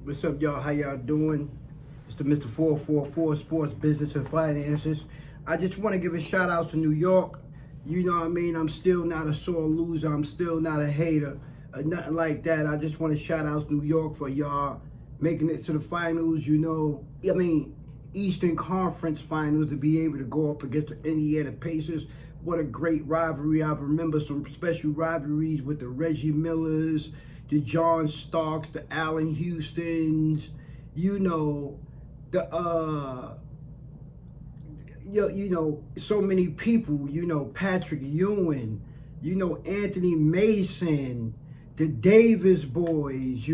What's up, y'all? How y'all doing? It's the Mr. 444 Sports Business and Finances. I just want to give a shout out to New York. You know what I mean? I'm still not a sore loser. I'm still not a hater. Nothing like that. I just want to shout out New York for y'all making it to the finals. Eastern Conference finals, to be able to go up against the Indiana Pacers. What a great rivalry. I remember some special rivalries with the Reggie Millers, the John Starks, the Allen Houstons, you know, the so many people, Patrick Ewing, Anthony Mason, the Davis boys,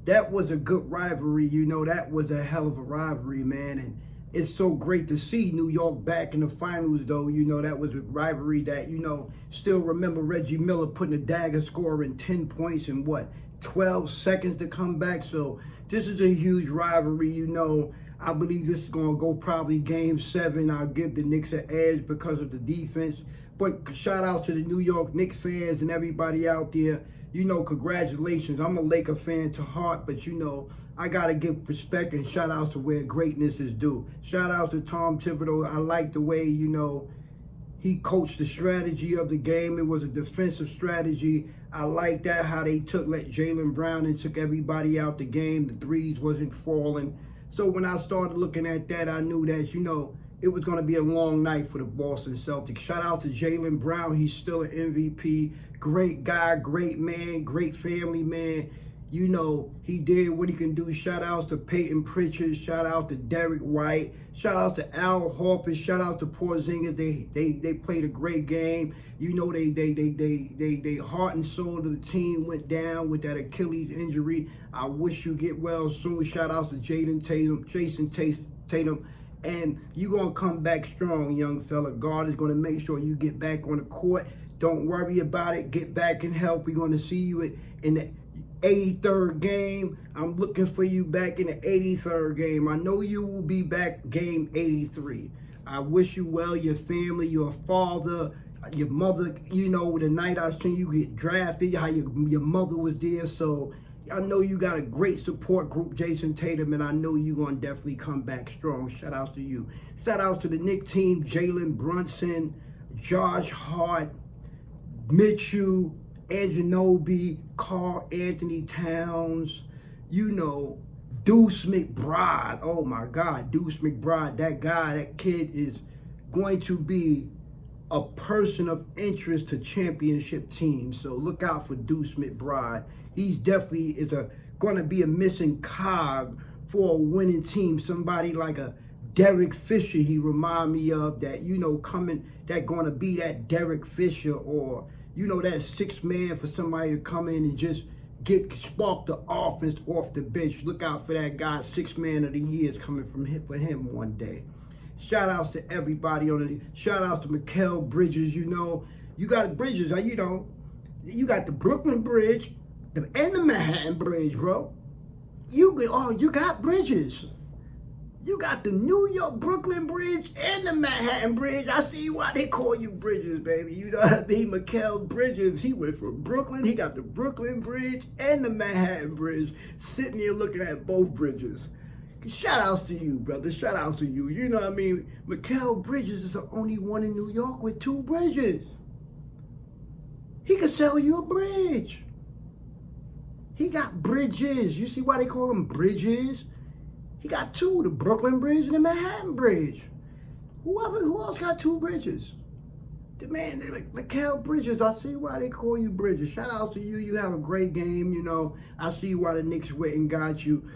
that was a good rivalry, that was a hell of a rivalry, man. And it's so great to see New York back in the finals, though. That was a rivalry that, still remember Reggie Miller putting a dagger score in 10 points in 12 seconds to come back. So this is a huge rivalry, I believe this is going to go probably game 7. I'll give the Knicks an edge because of the defense. But shout out to the New York Knicks fans and everybody out there. Congratulations. I'm a Laker fan to heart, but I got to give respect and shout out to where greatness is due. Shout out to Tom Thibodeau. I like the way, he coached the strategy of the game. It was a defensive strategy. I like that, how they let Jaylen Brown and took everybody out the game. The threes wasn't falling. So when I started looking at that, I knew that, it was going to be a long night for the Boston Celtics. Shout out to Jaylen Brown. He's still an MVP. Great guy, great man, great family man. He did what he can do. Shout outs to Peyton Pritchard. Shout out to Derek White. Shout out to Al Horford. Shout out to Porzingis. They played a great game. They heart and soul of the team went down with that Achilles injury. I wish you get well soon. Shout outs to Jason Tatum. And you're going to come back strong, young fella. God is going to make sure you get back on the court. Don't worry about it. Get back and help. We're going to see you in the 83rd game. I'm looking for you back in the 83rd game. I know you will be back game 83. I wish you well, your family, your father, your mother. The night I seen you get drafted, how your mother was there. So I know you got a great support group, Jason Tatum, and I know you're going to definitely come back strong. Shout outs to you. Shout outs to the Knicks team, Jalen Brunson, Josh Hart, Mitchell, Anunoby, Karl Anthony Towns, Deuce McBride. Oh my God, Deuce McBride. That kid is going to be a person of interest to championship teams. So look out for Deuce McBride. He's definitely going to be a missing cog for a winning team. Somebody like a Derek Fisher, he remind me of that, that going to be that Derek Fisher, or that sixth man for somebody to come in and just spark the offense off the bench. Look out for that guy. 6th man of the year is coming for him one day. Shout outs to everybody shout outs to Mikal Bridges. You got Bridges, you got the Brooklyn Bridge and the Manhattan Bridge, bro. You got bridges. You got the New York Brooklyn Bridge and the Manhattan Bridge. I see why they call you Bridges, baby. You know what I mean? Mikal Bridges, he went from Brooklyn. He got the Brooklyn Bridge and the Manhattan Bridge. Sitting here looking at both bridges. Shout outs to you, brother. Shout outs to you. You know what I mean? Mikal Bridges is the only one in New York with 2 bridges. He could sell you a bridge. He got bridges. You see why they call them bridges? He got 2, the Brooklyn Bridge and the Manhattan Bridge. Who else got 2 bridges? The man, Mikal Bridges, I see why they call you Bridges. Shout out to you. You have a great game, I see why the Knicks went and got you.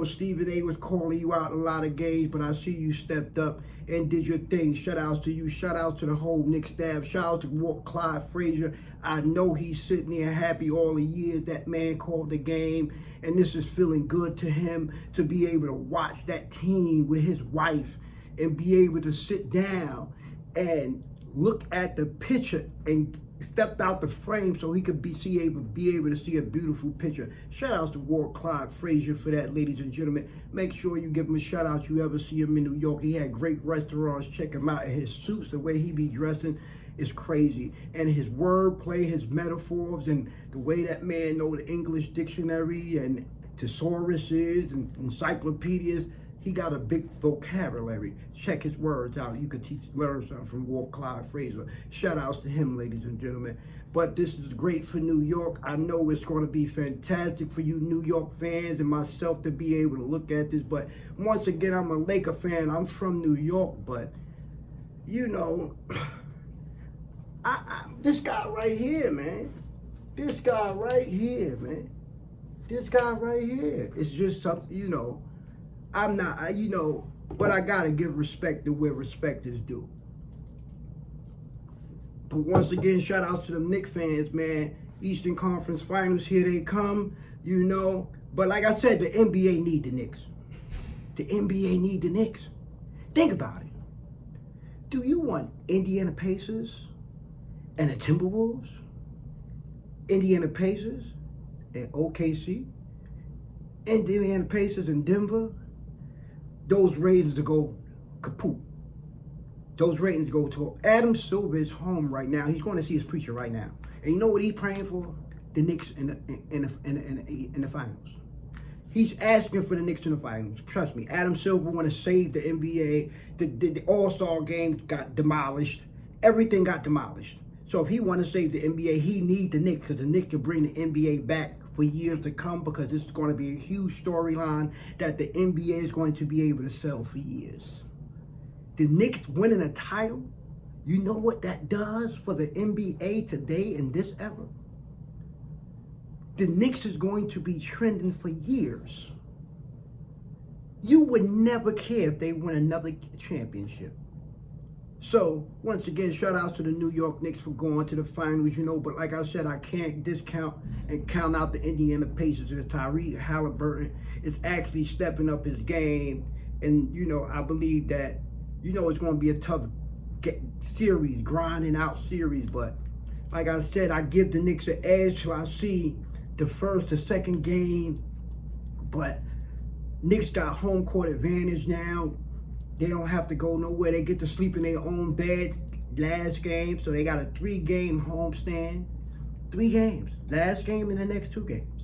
Stephen A was calling you out in a lot of games, but I see you stepped up and did your thing. Shout outs to you. Shout out to the whole Knicks staff. Shout out to Walt Clyde Frazier. I know he's sitting there happy all the years that man called the game, and this is feeling good to him to be able to watch that team with his wife and be able to sit down and look at the picture and stepped out the frame so he could be able to see a beautiful picture. Shout outs to Walt Clyde Frazier for that, ladies and gentlemen. Make sure you give him a shout out. You ever see him in New York? He had great restaurants. Check him out. And his suits, the way he be dressing, is crazy. And his wordplay, his metaphors, and the way that man know the English dictionary and thesauruses and encyclopedias. He got a big vocabulary. Check his words out. You could learn something from Walt Clyde Fraser. Shout outs to him, ladies and gentlemen. But this is great for New York. I know it's going to be fantastic for you New York fans and myself to be able to look at this. But once again, I'm a Laker fan. I'm from New York, but you know, this guy right here, man. This guy right here, man. This guy right here. It's just something, you know. I'm not, you know, but I gotta give respect to where respect is due. But once again, shout out to the Knicks fans, man. Eastern Conference Finals, here they come, you know. But like I said, the NBA need the Knicks. The NBA need the Knicks. Think about it. Do you want Indiana Pacers and the Timberwolves? Indiana Pacers and OKC? Indiana Pacers and Denver? Those ratings to go kaput. Those ratings go to Adam Silver is home right now. He's going to see his preacher right now. And you know what he's praying for? The Knicks in the finals. He's asking for the Knicks in the finals. Trust me, Adam Silver want to save the NBA. The All-Star game got demolished. Everything got demolished. So if he want to save the NBA, he need the Knicks, because the Knicks can bring the NBA back for years to come, because this is going to be a huge storyline that the NBA is going to be able to sell for years. The Knicks winning a title, you know what that does for the NBA today in this era? The Knicks is going to be trending for years. You would never care if they win another championship. So, once again, shout out to the New York Knicks for going to the finals, you know. But like I said, I can't discount and count out the Indiana Pacers. As Tyrese Halliburton is actually stepping up his game. And, you know, I believe that, you know, it's going to be a tough series, grinding out series. But like I said, I give the Knicks an edge till I see the first, the second game. But Knicks got home court advantage now. They don't have to go nowhere. They get to sleep in their own bed last game. So they got a 3-game homestand. 3 games. Last game and the next 2 games.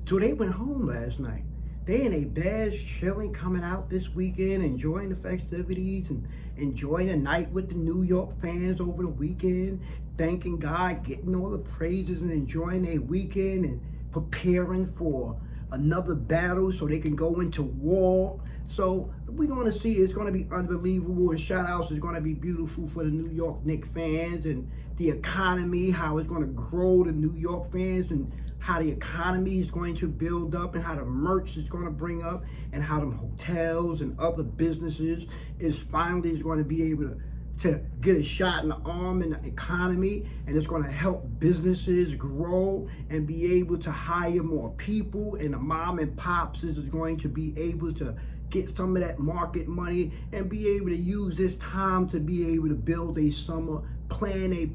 So they went home last night. They in a bed, chilling, coming out this weekend, enjoying the festivities and enjoying a night with the New York fans over the weekend, thanking God, getting all the praises and enjoying their weekend and preparing for another battle so they can go into war. So we're going to see. It's going to be unbelievable, and shout outs is going to be beautiful for the New York Knicks fans, and the economy, how it's going to grow the New York fans, and how the economy is going to build up, and how the merch is going to bring up, and how the hotels and other businesses is finally going to be able to get a shot in the arm in the economy, and it's going to help businesses grow and be able to hire more people, and the mom and pops is going to be able to get some of that market money and be able to use this time to be able to build a summer, plan a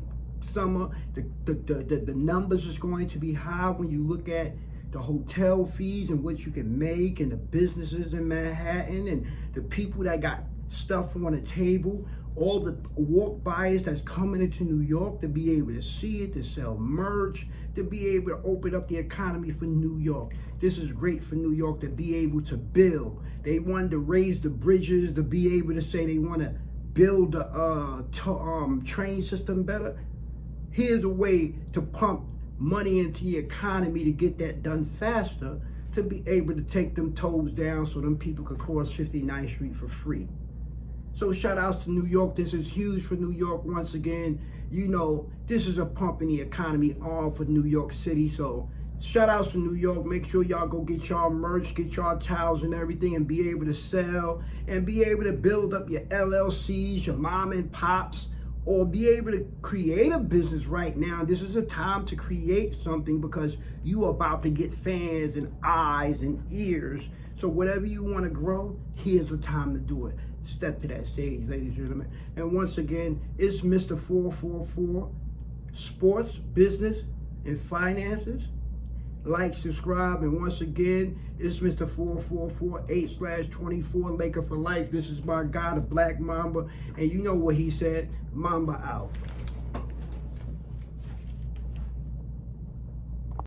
summer. The numbers is going to be high when you look at the hotel fees and what you can make, and the businesses in Manhattan, and the people that got stuff on the table, all the walk buyers that's coming into New York to be able to see it, to sell merch, to be able to open up the economy for New York. This is great for New York to be able to build. They wanted to raise the bridges, to be able to say they want to build the train system better. Here's a way to pump money into the economy to get that done faster, to be able to take them tolls down so them people could cross 59th Street for free. So shout outs to New York. This is huge for New York once again. You know, this is a pump in the economy all for New York City. So shout outs to New York. Make sure y'all go get y'all merch, get y'all towels and everything, and be able to sell and be able to build up your LLCs, your mom and pops, or be able to create a business right now. This is a time to create something, because you are about to get fans and eyes and ears. So whatever you want to grow, here's the time to do it. Step to that stage, ladies and gentlemen. And once again, it's Mr. 444, Sports, Business, and Finances. Like, subscribe, and once again, it's Mr. 444 8/24 Laker for life. This is my guy, the Black Mamba, and you know what he said, Mamba out.